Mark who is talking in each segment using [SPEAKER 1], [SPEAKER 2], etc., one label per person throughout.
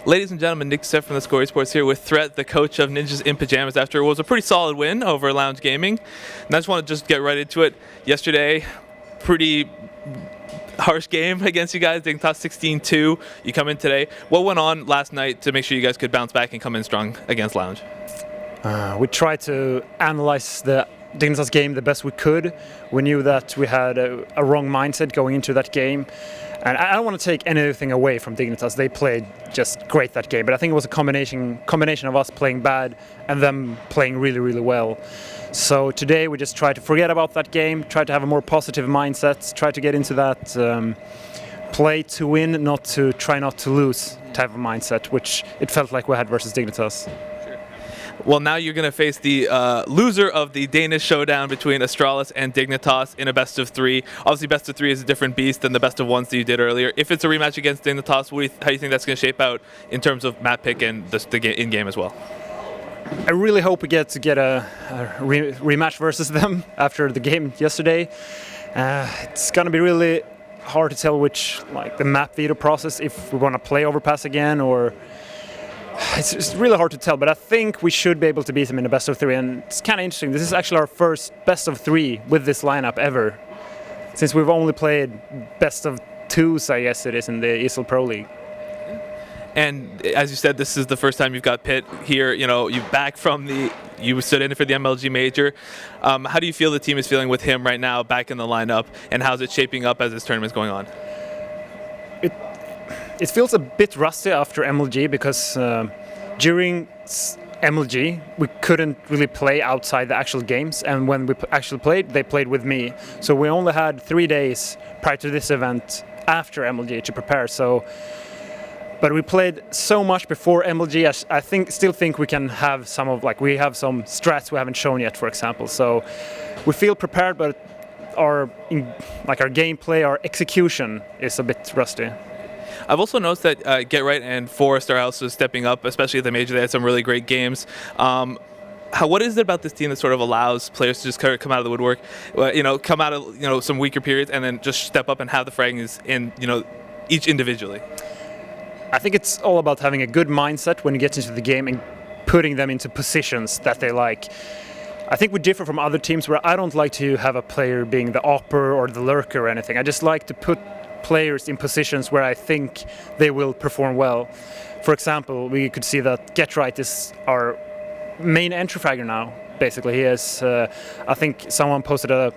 [SPEAKER 1] Ladies and gentlemen, Nick from theScore eSports here with Threat, the coach of Ninjas in Pyjamas, after what was a pretty solid win over Lounge Gaming. And I just want to just get right into it. Yesterday, pretty harsh game against you guys, Dignitas 16-2. You come in today. What went on last night to make sure you guys could bounce back and come in strong against Lounge?
[SPEAKER 2] We tried to analyze the Dignitas game the best we could. We knew that we had a wrong mindset going into that game. And I don't want to take anything away from Dignitas. They played just great that game. But I think it was a combination of us playing bad and them playing really, really well. So today we just tried to forget about that game, try to have a more positive mindset, try to get into that play to win, not to try not to lose type of mindset, which it felt like we had versus Dignitas.
[SPEAKER 1] Well, now you're going to face the loser of the Danish showdown between Astralis and Dignitas in a best of three. Obviously, best of three is a different beast than the best of ones that you did earlier. If it's a rematch against Dignitas, how do you think that's going to shape out in terms of map pick and the in-game as well?
[SPEAKER 2] I really hope we get a rematch versus them after the game yesterday. It's going to be really hard to tell which, like, the map veto process, if we want to play overpass again, or it's really hard to tell, but I think we should be able to beat them in a best of three, and it's kind of interesting. This is actually our first best of three with this lineup ever, since we've only played best of twos, I guess it is, in the ESL Pro League.
[SPEAKER 1] And as you said, this is the first time you've got Pyth here. You know, you stood in for the MLG Major. How do you feel the team is feeling with him right now, back in the lineup, and how's it shaping up as this tournament's going on?
[SPEAKER 2] It feels a bit rusty after MLG because during MLG we couldn't really play outside the actual games, and when we actually played, they played with me. So we only had 3 days prior to this event after MLG to prepare. But we played so much before MLG. I still think we can have we have some strats we haven't shown yet, for example. So we feel prepared, but our gameplay, our execution is a bit rusty.
[SPEAKER 1] I've also noticed that Get Right and Forest are also stepping up, especially at the Major. They had some really great games. What is it about this team that sort of allows players to just come out of the woodwork, come out of some weaker periods, and then just step up and have the fraggings in each individually?
[SPEAKER 2] I think it's all about having a good mindset when you get into the game and putting them into positions that they like. I think we differ from other teams where I don't like to have a player being the opper or the lurker or anything. I just like to put players in positions where I think they will perform well. For example, we could see that Get Right is our main entry fragger now, basically. He is, I think someone posted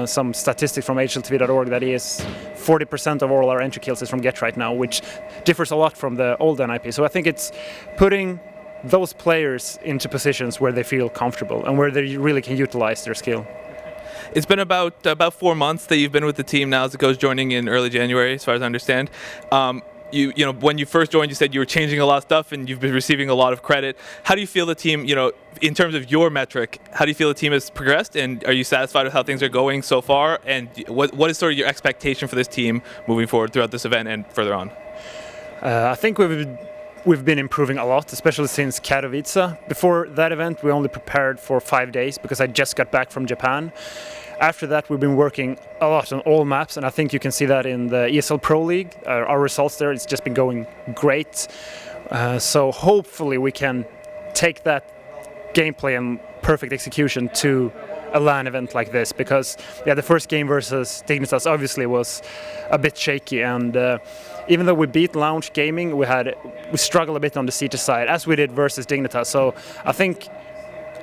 [SPEAKER 2] some statistics from hltv.org that he is 40% of all our entry kills is from Get Right now, which differs a lot from the old NiP. So I think it's putting those players into positions where they feel comfortable and where they really can utilize their skill.
[SPEAKER 1] It's been about 4 months that you've been with the team now, as it goes, joining in early January, as far as I understand. When you first joined, you said you were changing a lot of stuff, and you've been receiving a lot of credit. How do you feel the team, in terms of your metric, how do you feel the team has progressed, and are you satisfied with how things are going so far? And what is sort of your expectation for this team moving forward throughout this event and further on?
[SPEAKER 2] I think we've been improving a lot, especially since Katowice. Before that event, we only prepared for 5 days because I just got back from Japan. After that, we've been working a lot on all maps, and I think you can see that in the ESL Pro League. Our results there, it's just been going great. So hopefully we can take that gameplay and perfect execution to a LAN event like this, because the first game versus Dignitas obviously was a bit shaky, and even though we beat Lounge Gaming, we struggled a bit on the CT side, as we did versus Dignitas. So I think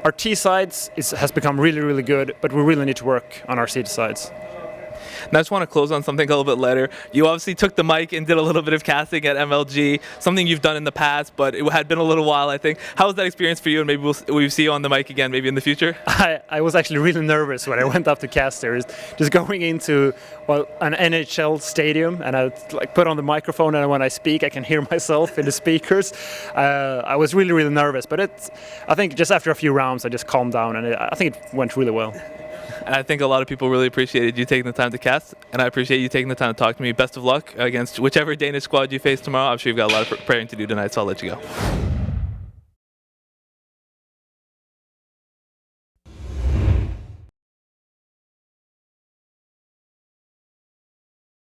[SPEAKER 2] our T sides has become really, really good, but we really need to work on our CT sides.
[SPEAKER 1] And I just want to close on something a little bit later. You obviously took the mic and did a little bit of casting at MLG, something you've done in the past, but it had been a little while, I think. How was that experience for you? And maybe we'll see you on the mic again, maybe in the future?
[SPEAKER 2] I was actually really nervous when I went up to cast there. Just going into an NHL stadium, and I put on the microphone, and when I speak, I can hear myself in the speakers. I was really, really nervous, but I think just after a few rounds, I just calmed down, and I think it went really well.
[SPEAKER 1] And I think a lot of people really appreciated you taking the time to cast, and I appreciate you taking the time to talk to me. Best of luck against whichever Danish squad you face tomorrow. I'm sure you've got a lot of preparing to do tonight, so I'll let you go.